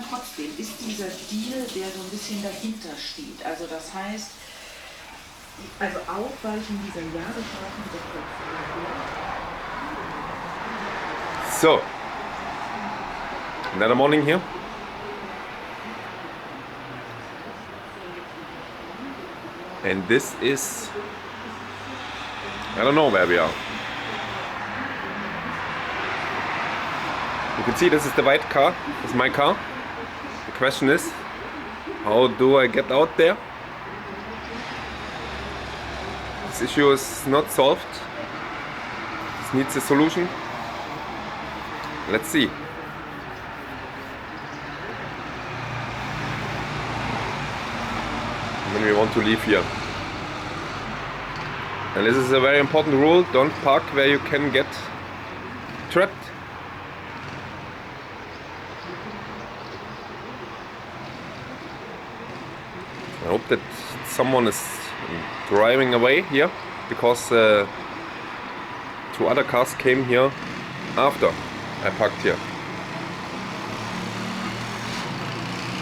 trotzdem ist dieser Deal, der so ein bisschen dahinter steht. Also das heißt, also Aufweichen dieser Jahresstrafen wird So, another morning here. And this is, I don't know where we are. You can see this is the white car, this is my car. The question is, how do I get out there? This issue is not solved. This needs a solution. Let's see. And then we want to leave here. And this is a very important rule, don't park where you can get trapped. I hope that someone is driving away here, because 2 other cars came here after I parked here.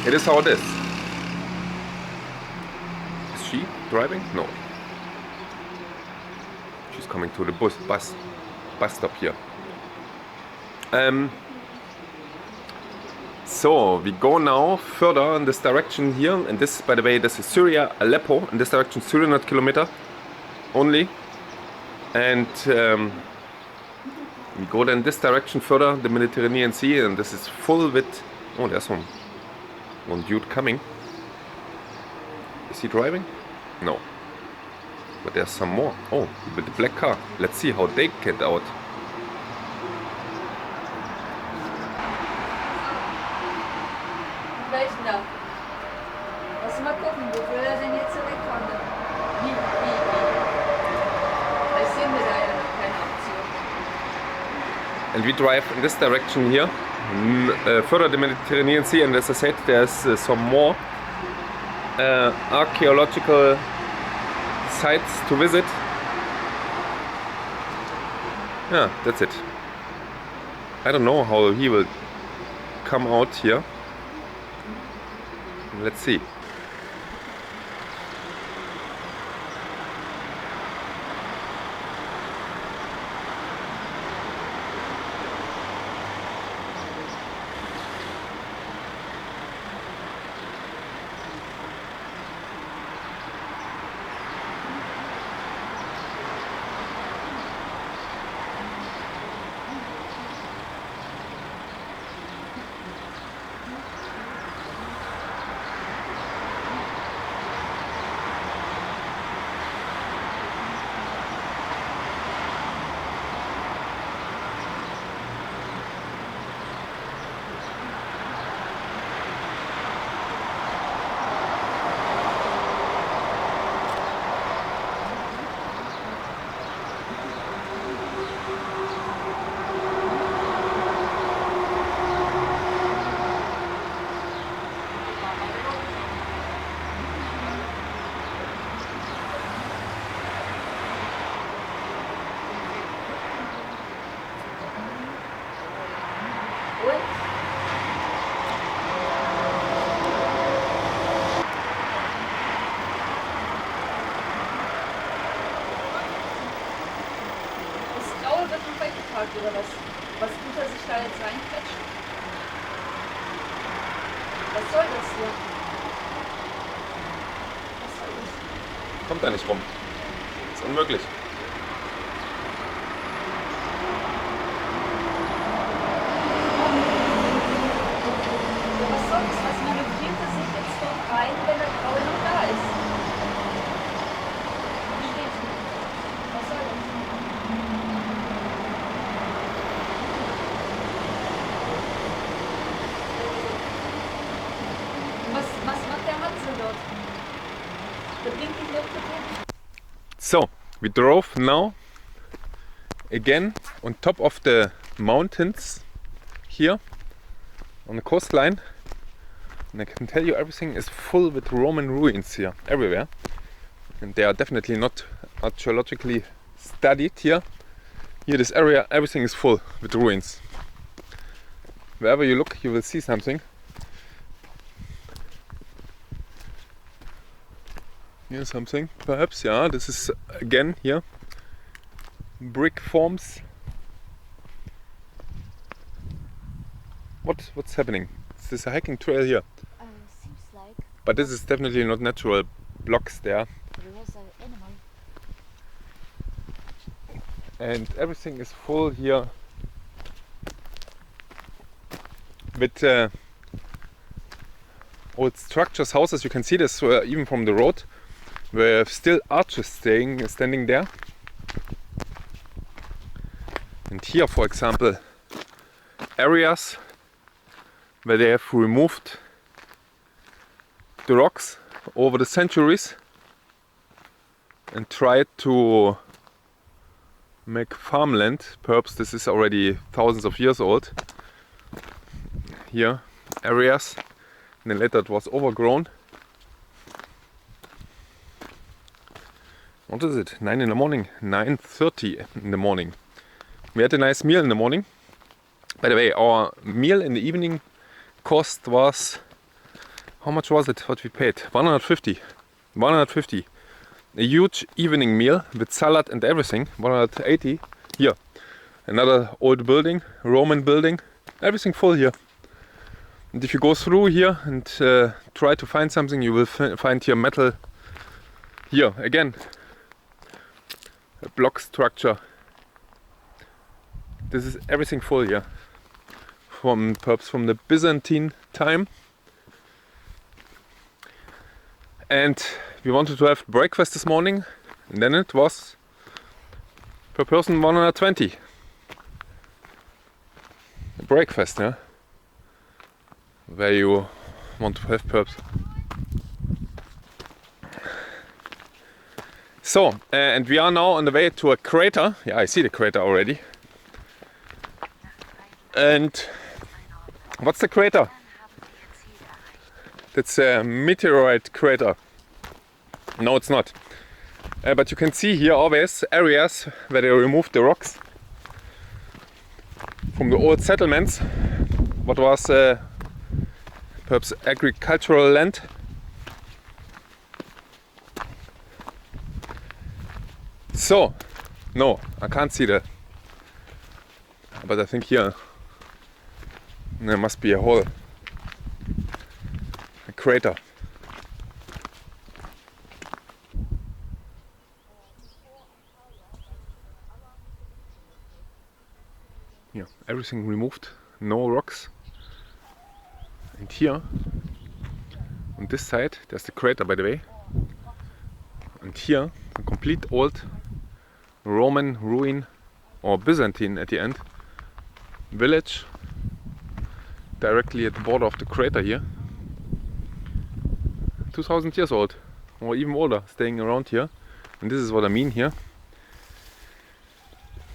It is how it is. Is she driving? No. She's coming to the bus stop here. So we go now further in this direction here, and this, by the way, this is Syria, Aleppo, in this direction 300 kilometers only. And we go then this direction further, the Mediterranean Sea, and this is full with, oh, there's one dude coming. Is he driving? No. But there's some more. Oh, with the black car. Let's see how they get out. Da. Lass mal gucken, wo will er denn jetzt wegfahren? Wie? Da sehen wir da ja noch keine Option. And we drive in this direction here, further the Mediterranean Sea, and as I said, there's some more archaeological sites to visit. Yeah, that's it. I don't know how he will come out here. Let's see. Oder was tut er sich da jetzt reinquetschen? Was soll das hier? Was soll das? Kommt da nicht rum. Das ist unmöglich. Was soll das? Was manövriert er sich jetzt dort rein, wenn der Graue noch da ist? Versteht nicht. Was soll das? Was macht der Matze dort? Der blinkt die Luft drin. So, we drove now again on top of the mountains here on the coastline, and I can tell you everything is full with Roman ruins here everywhere, and they are definitely not archaeologically studied here. Here, this area, everything is full with ruins. Wherever you look, you will see something. Here's something, perhaps. Yeah, this is again here. Brick forms. What's happening? Is this a hiking trail here? Seems like. But this is definitely not natural blocks there. There's an animal. And everything is full here with old structures, houses. You can see this even from the road, where still arches standing there. And here, for example, areas where they have removed the rocks over the centuries and tried to make farmland. Perhaps this is already thousands of years old. Here, areas, and then later it was overgrown. What is it? 9 in the morning, 9:30 in the morning. We had a nice meal in the morning. By the way, our meal in the evening cost was, how much was it? What we paid? 150. 150. A huge evening meal with salad and everything. 180. Here, another old building, Roman building. Everything full here. And if you go through here and try to find something, you will find here metal. Here again, a block structure. This is everything full here, perhaps from the Byzantine time. And we wanted to have breakfast this morning, and then it was per person 120. A breakfast, yeah? Where you want to have perhaps. So, and we are now on the way to a crater. Yeah, I see the crater already. And what's the crater? That's a meteorite crater. No, it's not. But you can see here always areas where they removed the rocks from the old settlements. What was perhaps agricultural land. So, no, I can't see that. But I think here there must be a hole, a crater. Yeah, everything removed, no rocks. And here, on this side, there's the crater, by the way. And here, a complete old Roman ruin, or Byzantine at the end, village, directly at the border of the crater here. 2000 years old, or even older, staying around here. And this is what I mean here.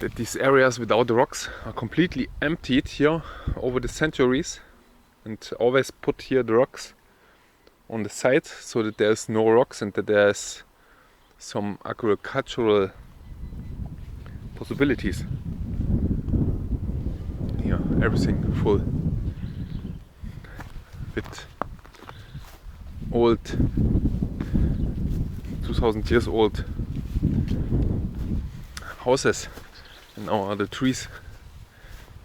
That these areas without the rocks are completely emptied here over the centuries, and always put here the rocks on the side so that there's no rocks and that there's some agricultural possibilities. Here, everything full with old 2000 years old houses. And now are the trees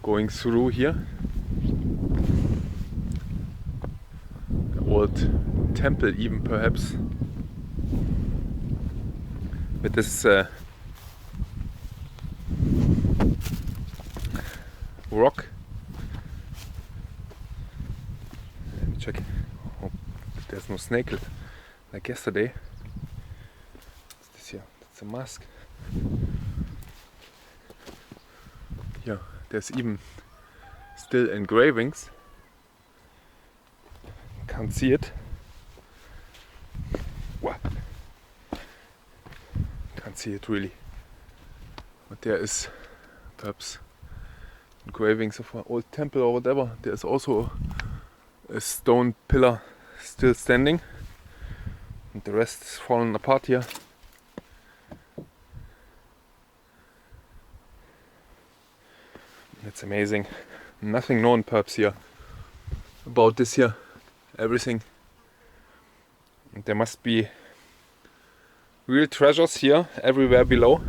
going through here. The old temple even perhaps. With this rock. Let me check. Oh, there's no snake like yesterday. What's this here? It's a mask. Yeah, there's even still engravings. Can't see it. What? Can't see it really. But there is perhaps engravings of an old temple or whatever. There's also a stone pillar still standing, and the rest is fallen apart here. It's amazing. Nothing known perhaps here about this here. Everything. And there must be Real treasures here, everywhere below.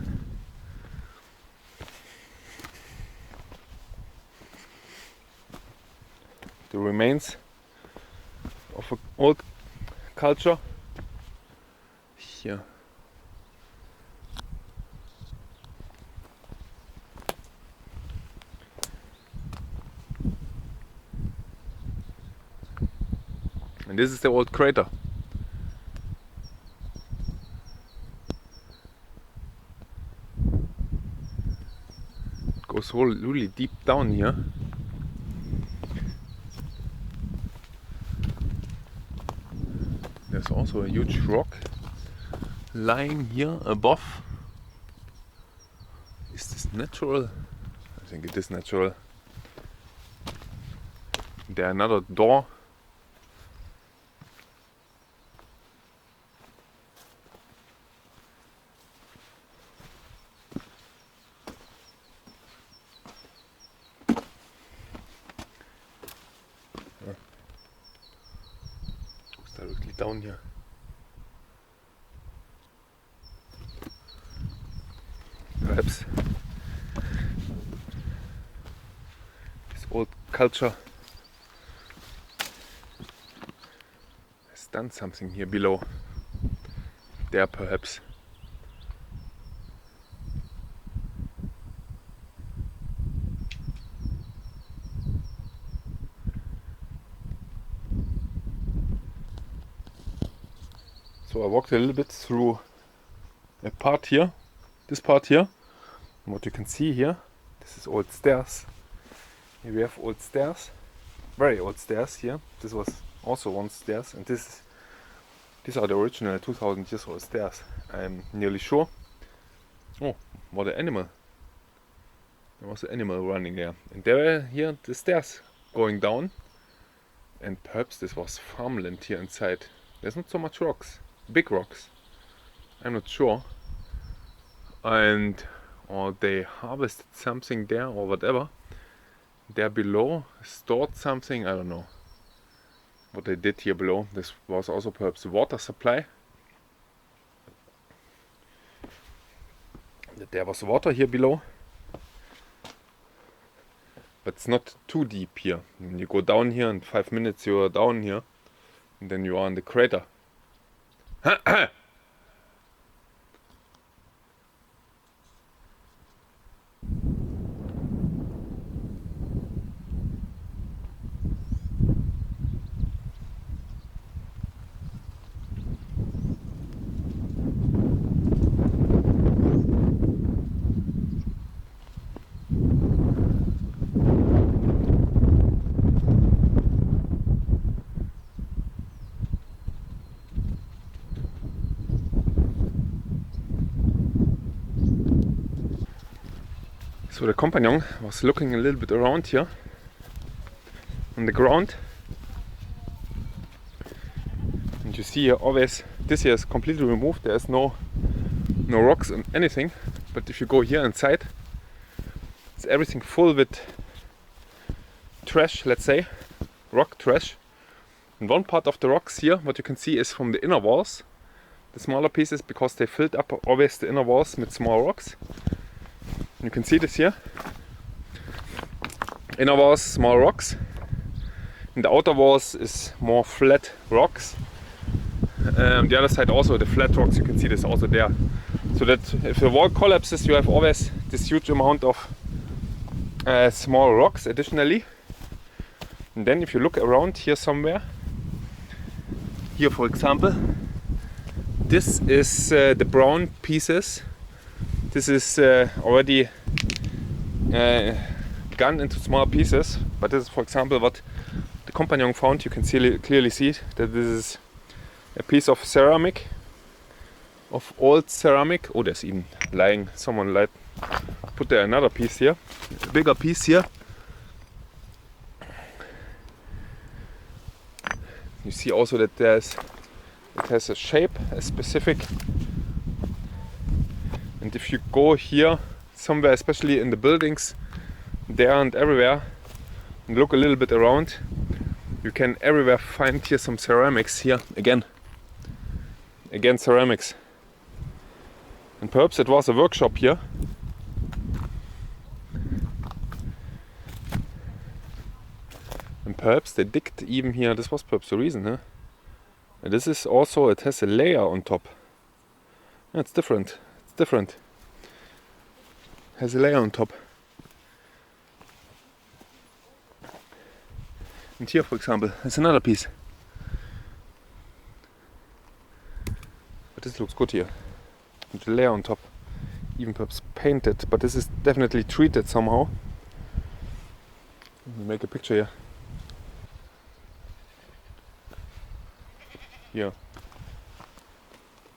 The remains of an old culture here. And this is the old crater. It goes really deep down here. There's also a huge rock lying here above. Is this natural? I think it is natural. There's another door. Directly down here. Perhaps this old culture has done something here below. There perhaps. So I walked a little bit through a part here, this part here, and what you can see here, this is old stairs. Here we have old stairs, very old stairs here. This was also once stairs, and these are the original 2000 years old stairs. I'm nearly sure. Oh, what an animal! There was an animal running there, and there were here the stairs going down, and perhaps this was farmland here inside. There's not so much rocks. Big rocks, I'm not sure, and or they harvested something there or whatever. There below stored something, I don't know what they did here below. This was also perhaps a water supply. There was water here below, but it's not too deep here. When you go down here in 5 minutes you are down here, and then you are in the crater. So the companion was looking a little bit around here on the ground, and you see here always this here is completely removed. There is no rocks and anything, but if you go here inside, it's everything full with trash, let's say rock trash. And one part of the rocks here, what you can see, is from the inner walls, the smaller pieces, because they filled up always the inner walls with small rocks. You can see this here. Inner walls, small rocks. And the outer walls is more flat rocks. The other side also, the flat rocks, you can see this also there. So that if the wall collapses, you have always this huge amount of small rocks additionally. And then if you look around here somewhere, here for example, this is the brown pieces. This is already gone into small pieces, but this is, for example, what the companion found. You can clearly see that this is a piece of ceramic, of old ceramic. Oh, there's even lying, someone put there another piece here, a bigger piece here. You see also that it has a shape, a specific. And if you go here somewhere, especially in the buildings, there and everywhere, and look a little bit around, you can everywhere find here some ceramics here. Again ceramics. And perhaps it was a workshop here. And perhaps they digged even here. This was perhaps the reason, huh? And this is also, it has a layer on top. Yeah, it's different. It's different. Has a layer on top. And here, for example, there's another piece. But this looks good here. And the layer on top. Even perhaps painted, but this is definitely treated somehow. Let me make a picture here. Here.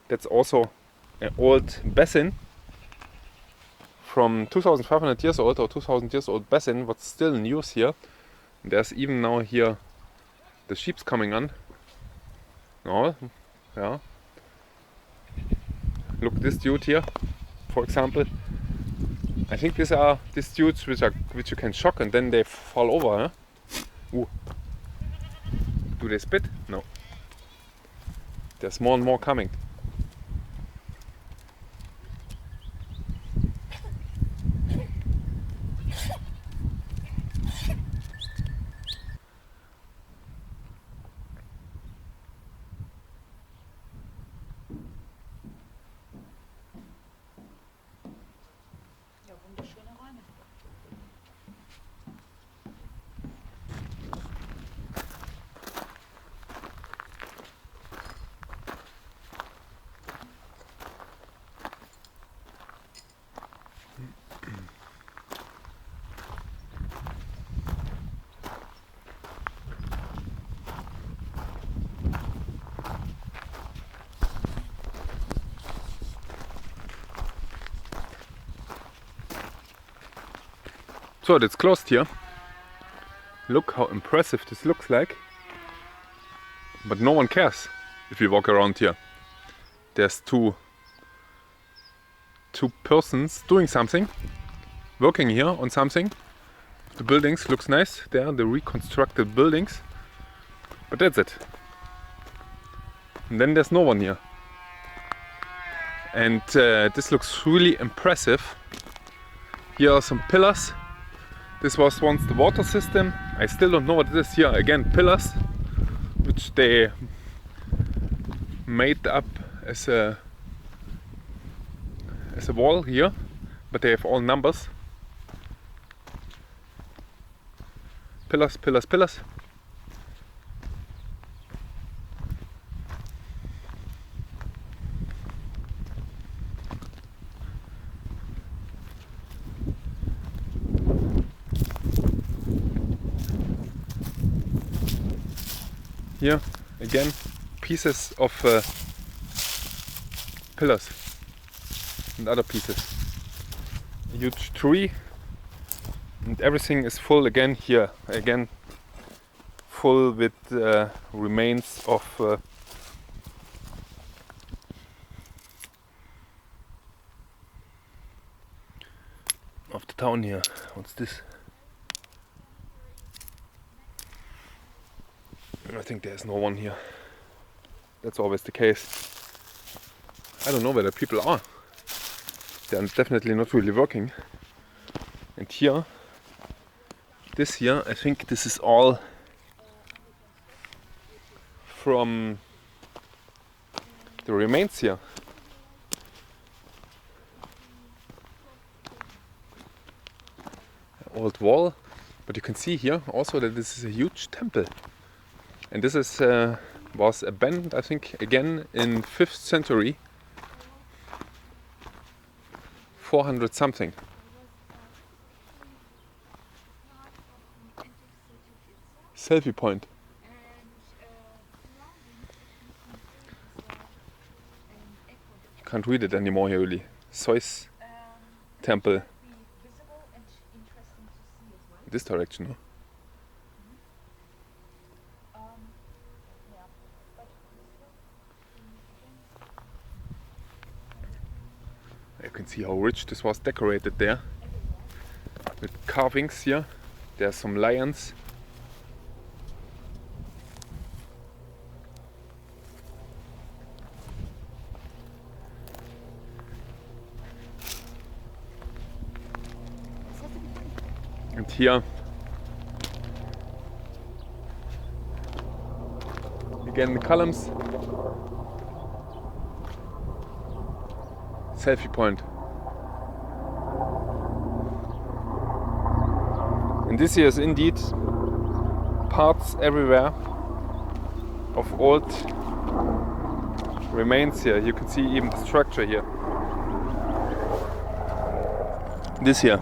That's also an old basin from 2500 years old or 2000 years old basin, what's still in use here. And there's even now here the sheep's coming on. Oh, yeah. Look, this dude here, for example. I think these are these dudes which you can shock and then they fall over. Huh? Ooh. Do they spit? No. There's more and more coming. Ja, wunderschöne Räume. So it's closed here. Look how impressive this looks like. But no one cares if you walk around here. There's two persons doing something, working here on something. The buildings looks nice. They are the reconstructed buildings. But that's it. And then there's no one here. And this looks really impressive. Here are some pillars. This was once the water system. I still don't know what it is here. Again, pillars, which they made up as a wall here, but they have all numbers. Pillars, pillars, pillars. Here again pieces of pillars and other pieces. A huge tree and everything is full again here. Again full with remains of the town here. What's this? I think there's no one here. That's always the case. I don't know where the people are. They're definitely not really working. And here, this here, I think this is all from the remains here. Old wall, but you can see here also that this is a huge temple. And this is was abandoned, I think, again in 5th century, 400 something. Selfie point. You can't read it anymore here really. Zeus temple. This direction, no? You can see how rich this was decorated there. With carvings here. There are some lions. And here again the columns. Selfie point. And this here is indeed parts everywhere of old remains here. You can see even the structure here. This here.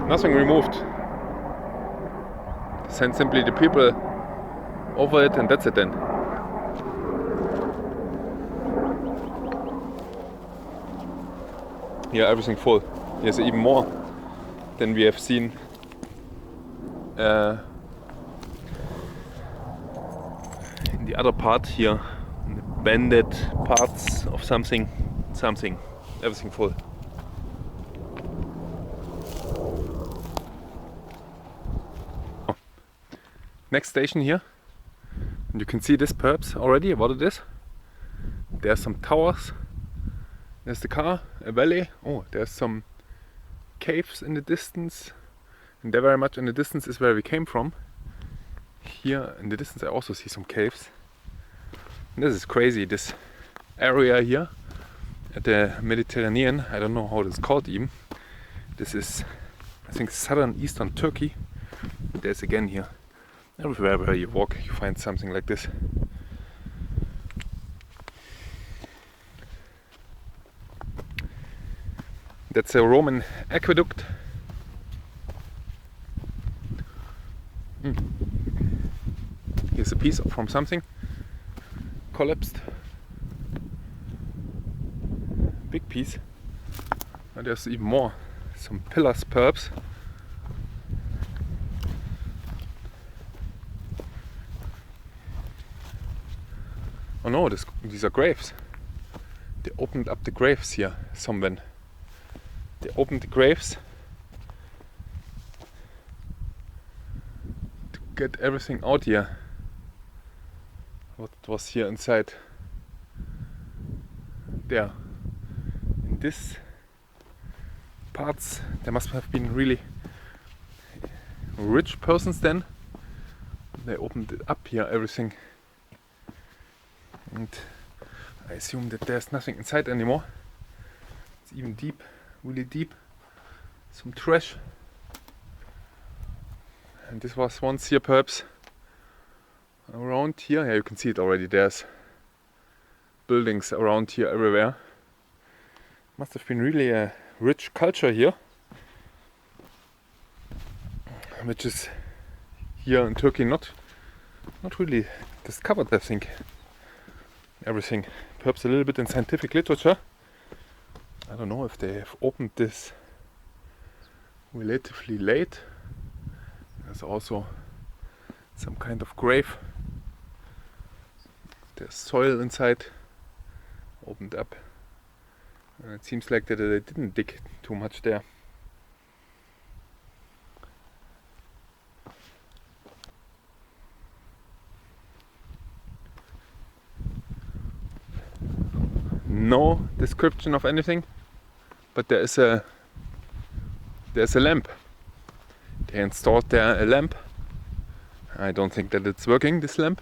Nothing removed. Send simply the people over it and that's it then. Here everything full. Here's even more than we have seen in the other part here. The banded parts of something. Everything full. Oh. Next station here. And you can see this perhaps already, what it is. There are some towers. There's the car, a valley. Oh, there's some caves in the distance. And there very much in the distance is where we came from. Here in the distance I also see some caves. And this is crazy, this area here at the Mediterranean. I don't know how it's called even. This is, I think, southern eastern Turkey. There's again here. Everywhere where you walk you find something like this. That's a Roman aqueduct. Here's a piece from something collapsed. Big piece. And there's even more. Some pillars perhaps. Oh no, these are graves. They opened up the graves here somewhere. They opened the graves to get everything out here. What was here inside? There. In this parts there must have been really rich persons then. They opened it up here, everything. And I assume that there's nothing inside anymore. It's even deep. Really deep, some trash, and this was once here perhaps around here. Yeah, you can see it already. There's buildings around here everywhere. Must have been really a rich culture here, which is here in Turkey not really discovered. I think everything, perhaps a little bit in scientific literature. I don't know if they have opened this relatively late. There's also some kind of grave. There's soil inside, opened up. And it seems like that they didn't dig too much there. No description of anything. But there's a lamp. They installed there a lamp. I don't think that it's working, this lamp.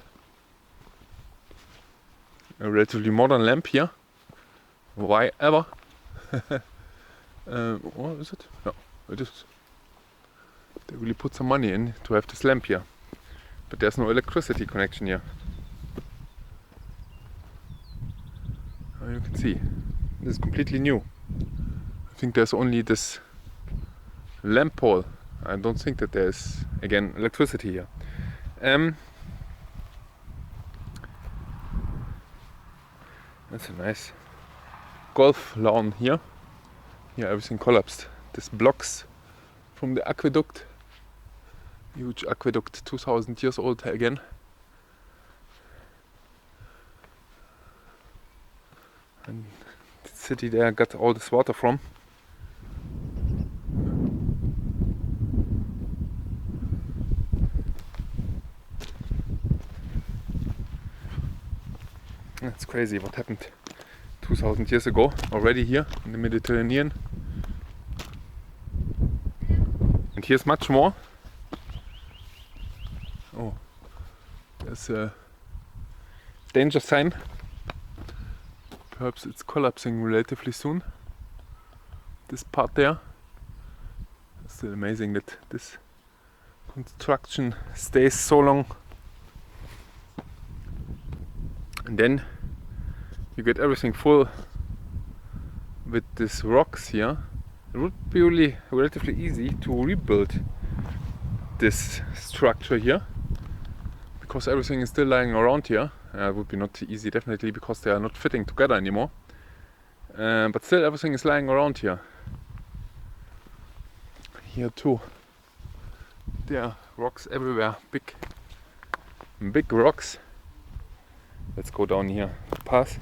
A relatively modern lamp here. Why ever? What is it? No, it is. They really put some money in to have this lamp here. But there's no electricity connection here. You can see, this is completely new. I think there's only this lamp pole. I don't think that there's, again, electricity here. That's a nice golf lawn here. Here everything collapsed. This blocks from the aqueduct. Huge aqueduct, 2000 years old again. And the city there got all this water from. It's crazy what happened 2000 years ago already here in the Mediterranean. here's much more. Oh, there's a danger sign. Perhaps it's collapsing relatively soon. This part there. It's still amazing that this construction stays so long. And then you get everything full with these rocks here. It would be really relatively easy to rebuild this structure here, because everything is still lying around here. It would be not easy, definitely, because they are not fitting together anymore. But still everything is lying around here. Here too. There are rocks everywhere, big rocks. Let's go down here, pass.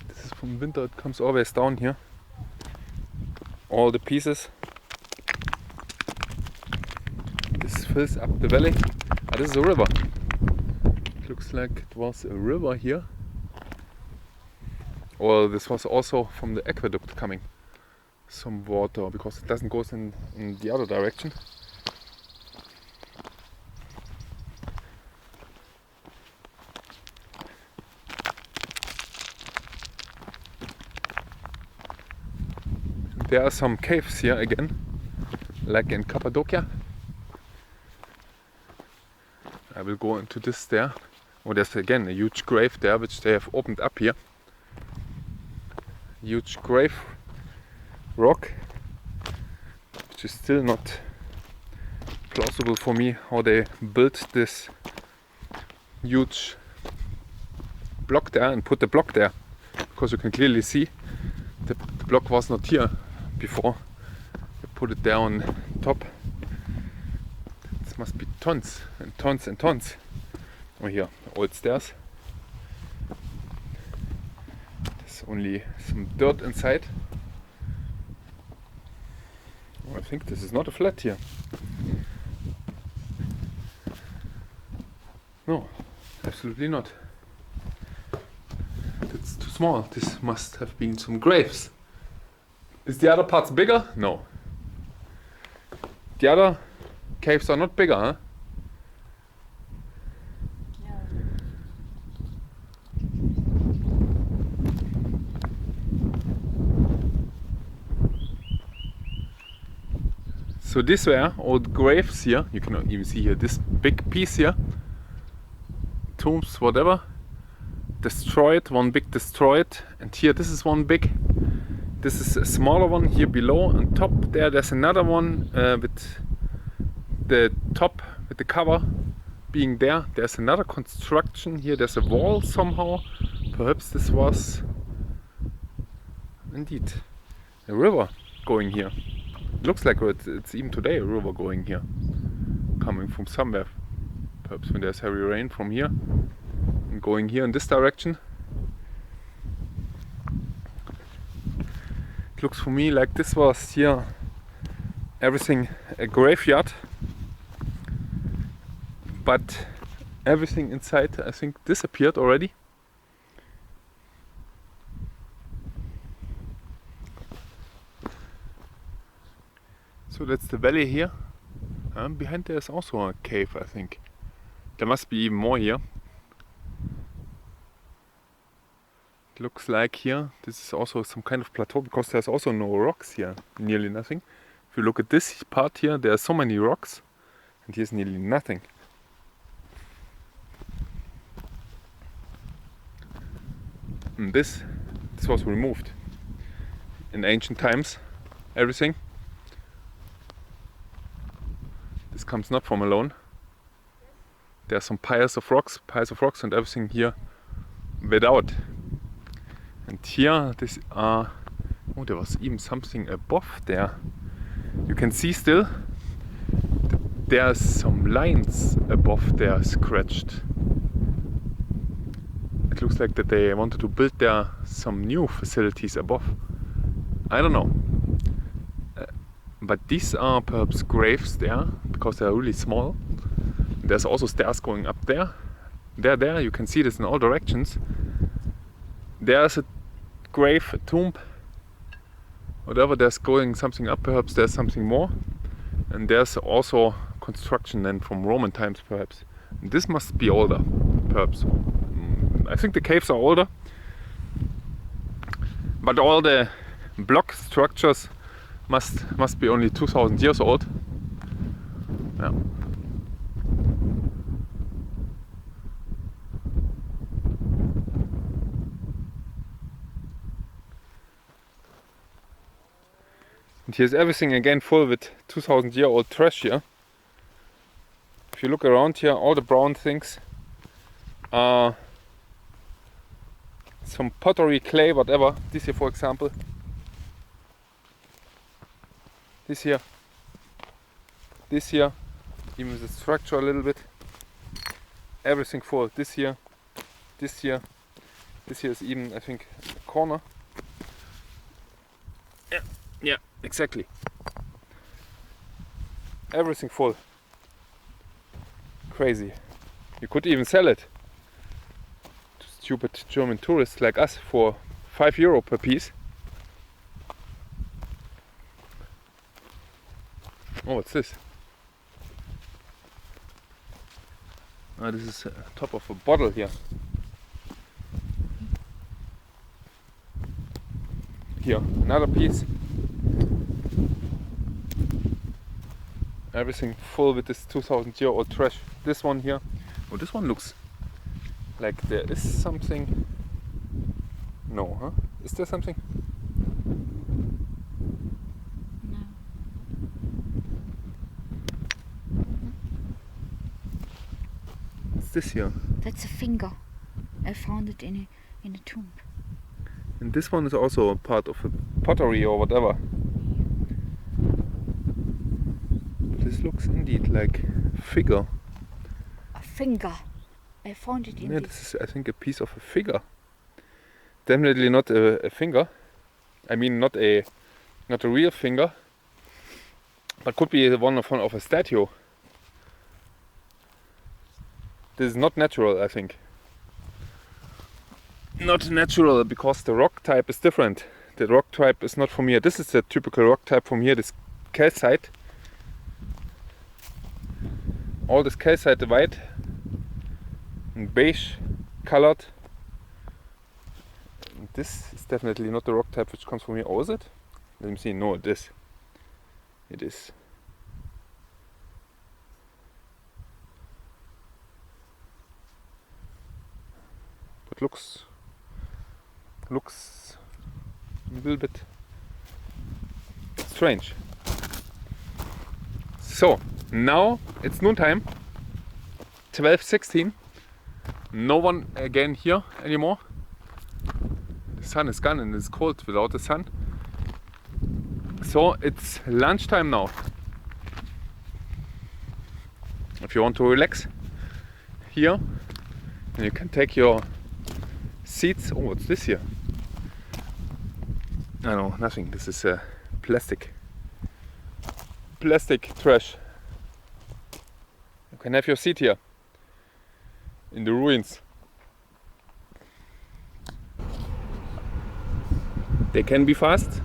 This is from winter, it comes always down here. All the pieces. This fills up the valley. Ah, this is a river. It looks like it was a river here. Or this was also from the aqueduct coming some water, because it doesn't go in the other direction. There are some caves here again, like in Cappadocia. I will go into this there. Oh, there's again a huge grave there, which they have opened up here. Huge grave rock, which is still not plausible for me how they built this huge block there and put the block there, because you can clearly see the block was not here before. They put it there on top. This must be tons and tons and tons. Oh, here, old stairs. There's only some dirt inside. Oh, I think this is not a flat here. No, absolutely not. It's too small. This must have been some graves. Is the other parts bigger? No. The other caves are not bigger, huh? So these were old graves here. You can even see here this big piece here. Tombs, whatever. Destroyed, one big destroyed. And here this is one big. This is a smaller one here below. On top there's another one with the top, with the cover being there. There's another construction here. There's a wall somehow. Perhaps this was indeed a river going here. Looks like it's even today a river going here, coming from somewhere. Perhaps when there's heavy rain from here and going here in this direction. It looks for me like this was here everything a graveyard, but everything inside I think disappeared already. So that's the valley here. Behind there is also a cave, I think. There must be even more here. It looks like here, this is also some kind of plateau, because there's also no rocks here, nearly nothing. If you look at this part here, there are so many rocks, and here's nearly nothing. And this was removed in ancient times, everything. This comes not from alone. There are some piles of rocks and everything here without. And here, oh, there was even something above there. You can see still that there are some lines above there scratched. It looks like that they wanted to build there some new facilities above. I don't know. But these are perhaps graves there, because they are really small. There's also stairs going up there. There, you can see this in all directions. There's a grave, a tomb, whatever. There's going something up, perhaps there's something more. And there's also construction then from Roman times, perhaps. And this must be older, perhaps. I think the caves are older, but all the block structures must be only 2000 years old. Yeah. And here's everything again full with 2000-year-old trash here. If you look around here, all the brown things are some pottery, clay, whatever. This here, for example. This here. This here. Even the structure a little bit. Everything full. This here. This here. This here is even, I think, a corner. Yeah, exactly. Everything full. Crazy. You could even sell it to stupid German tourists like us for €5 per piece. Oh, what's this? Oh, this is top of a bottle here. Here, another piece. Everything full with this 2000-year-old trash. This one here. Oh, this one looks like there is something. No, huh? Is there something? No. What's this here? That's a finger. I found it in a tomb. And this one is also a part of a pottery or whatever. This looks indeed like a figure. A finger. I found it in Yeah, this is, I think, a piece of a figure. Definitely not a finger. I mean, not a real finger, but could be the one of a statue. This is not natural, I think. Not natural because the rock type is different. The rock type is not from here. This is the typical rock type from here. This calcite. All this calcite, the white and beige colored. This is definitely not the rock type which comes from here. Oh, is it? Let me see. No, it is. It is. But looks a little bit strange. So now it's noontime, 12:16. No one again here anymore. The sun is gone and it's cold without the sun. So it's lunchtime now. If you want to relax here, then you can take your seats. Oh, what's this here? No, nothing. This is plastic trash. You can have your seat here in the ruins. They can be fast.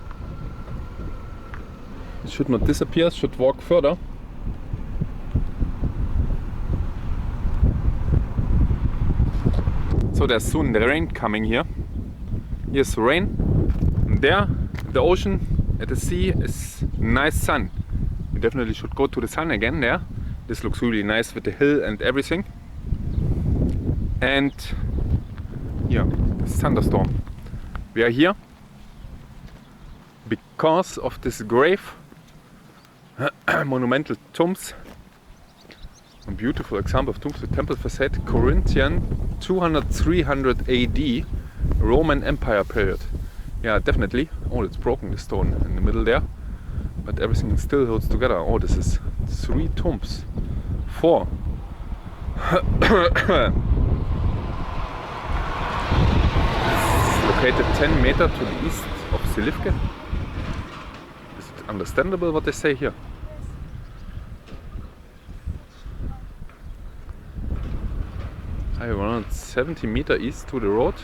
It should not disappear, should walk further. So there's soon the rain coming here. Here's rain. And there, the ocean, at the sea, is nice sun. We definitely should go to the sun again there. This looks really nice with the hill and everything. And yeah, this thunderstorm. We are here because of this grave, monumental tombs. A beautiful example of tombs with temple facade, Corinthian 200-300 AD, Roman Empire period. Yeah, definitely. Oh, it's broken, the stone in the middle there, but everything still holds together. Oh, this is 3 tombs, 4. It's located 10 meters to the east of Silivke. Is it understandable what they say here? Around 70 meters east to the road.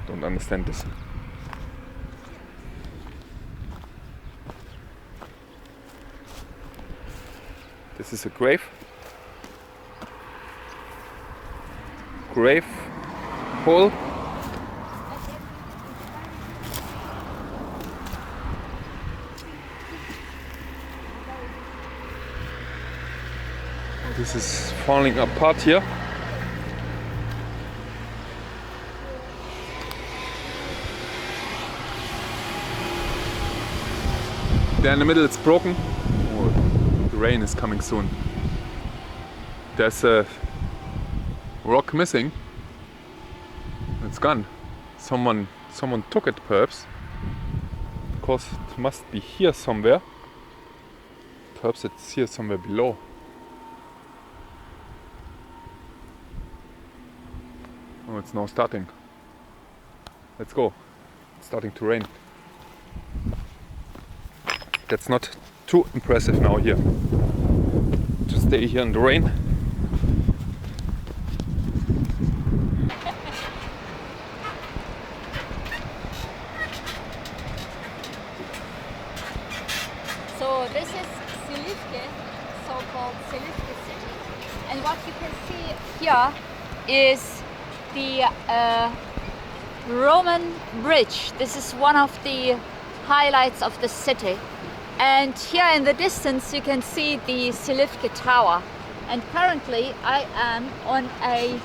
Don't understand this. This is a grave. Grave hole. This is falling apart here. There in the middle it's broken. Oh, the rain is coming soon. There's a rock missing. It's gone. Someone took it perhaps. Because it must be here somewhere. Perhaps it's here somewhere below. Oh, it's now starting. Let's go. It's starting to rain. That's not too impressive now here. To stay here in the rain. So this is Silifke, so-called Silifke city. And what you can see here is the Roman bridge. This is one of the highlights of the city. And here in the distance you can see the Silifke tower. And currently I am on a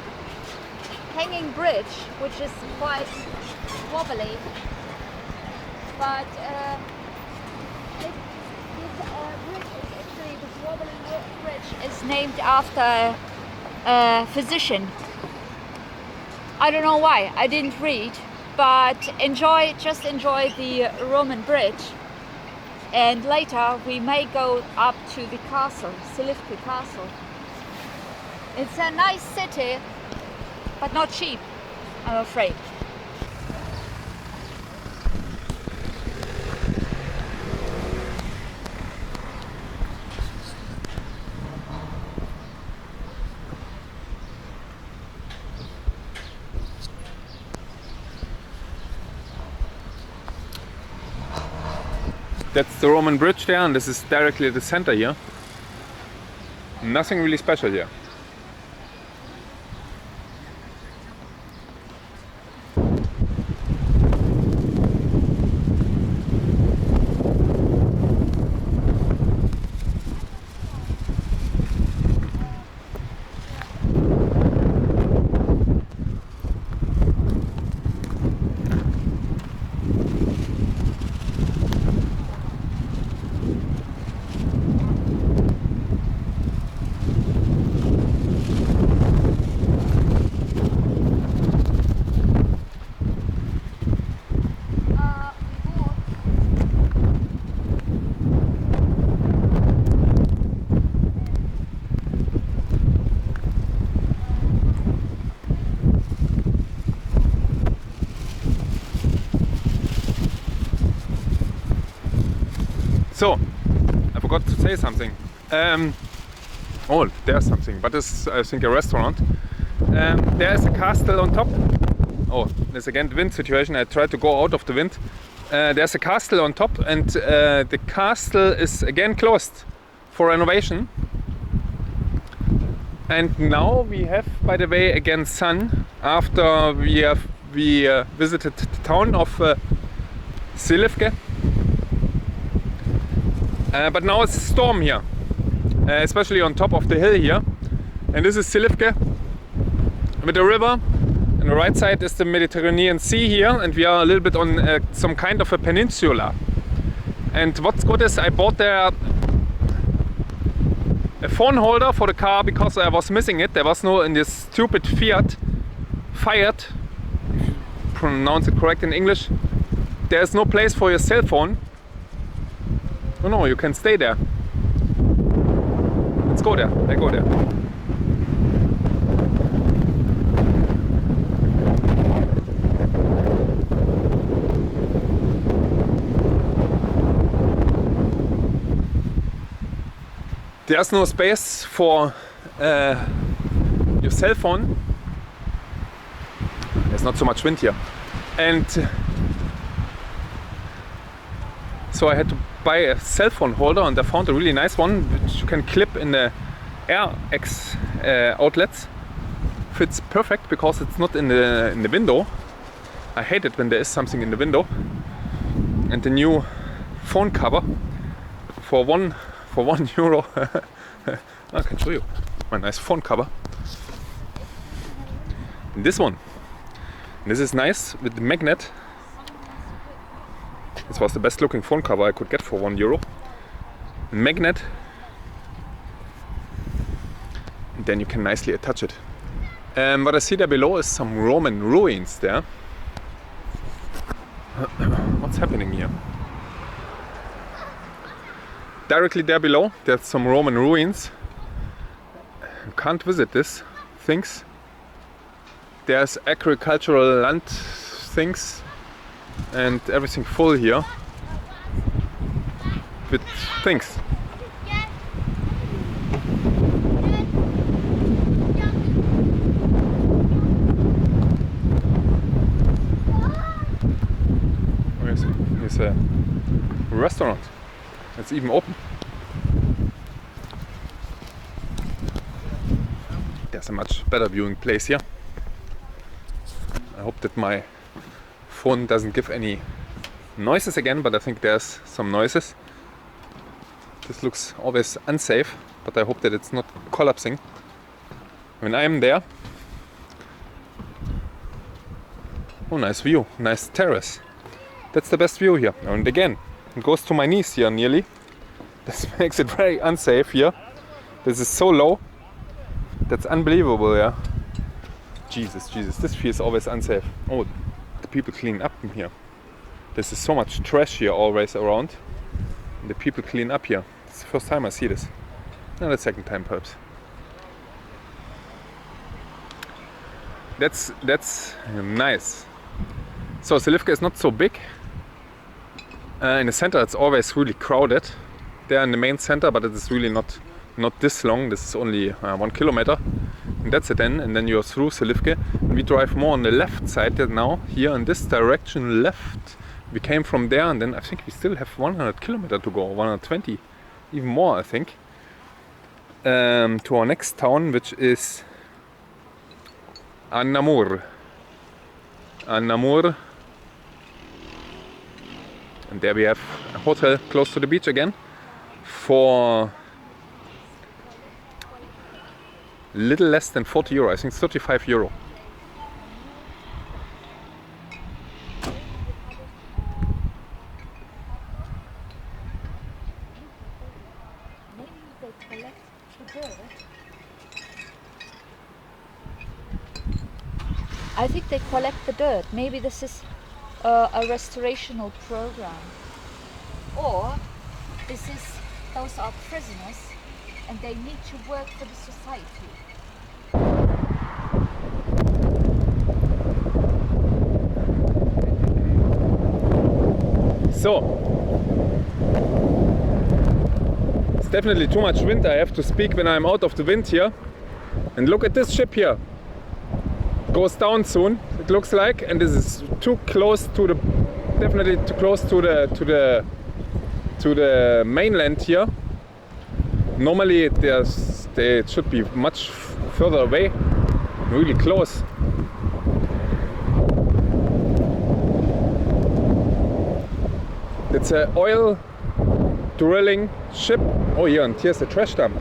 hanging bridge, which is quite wobbly. But this wobbly bridge is named after a physician. I don't know why, I didn't read, but just enjoy the Roman bridge. And later we may go up to the castle, Silifke castle. It's a nice city, but not cheap, I'm afraid. That's the Roman bridge there, and this is directly at the center here. Nothing really special here. So, I forgot to say something. Oh, there's something, but this is, I think, a restaurant. There's a castle on top. Oh, there's again the wind situation. I tried to go out of the wind. There's a castle on top, and the castle is again closed for renovation. And now we have, by the way, again sun after we visited the town of Silifke. But now it's a storm here, especially on top of the hill here. And this is Silifke with the river. On the right side is the Mediterranean Sea here, and we are a little bit on some kind of a peninsula. And what's good is I bought there a phone holder for the car because I was missing it. There was no, in this stupid Fiat, if you pronounce it correct in English, there's no place for your cell phone. Oh no, you can stay there. Let's go there. I go there. There's no space for your cell phone. There's not so much wind here. And so I had to buy a cell phone holder, and I found a really nice one which you can clip in the RX outlets. Fits perfect because it's not in the window. I hate it when there is something in the window. And the new phone cover for one euro. I can show you my nice phone cover. And this one. This is nice with the magnet. This was the best looking phone cover I could get for €1. Magnet. And then you can nicely attach it. What I see there below is some Roman ruins there. What's happening here? Directly there below, there's some Roman ruins. You can't visit these things. There's agricultural land things and everything full here with things. Here's a restaurant. It's even open. There's a much better viewing place here. I hope that my phone doesn't give any noises again, but I think there's some noises. This looks always unsafe, but I hope that it's not collapsing when I am there. Oh, nice view, nice terrace. That's the best view here. And again, it goes to my knees here nearly. This makes it very unsafe here. This is so low. That's unbelievable, yeah. Jesus, this feels always unsafe. Oh, the people clean up in here. There's so much trash here always around. And the people clean up here. It's the first time I see this. No, the second time perhaps. That's nice. So Silivka is not so big. In the center it's always really crowded. There in the main center, but it is really not this long. This is only 1 kilometer. And that's it then. And then you're through Silivke. And we drive more on the left side now. Here in this direction left. We came from there, and then I think we still have 100 kilometers to go. 120. Even more, I think. To our next town, which is Anamur. Anamur. And there we have a hotel close to the beach again for little less than 40 euro, I think 35 euro. I think they collect the dirt. Maybe this is a restorational program, or those are prisoners and they need to work for the society. So it's definitely too much wind. I have to speak when I'm out of the wind here. And look at this ship here. Goes down soon, it looks like, and this is too close to the, definitely too close to the mainland here. Normally they should be much further away, really close. It's an oil drilling ship. Oh yeah, and here's the trash dump.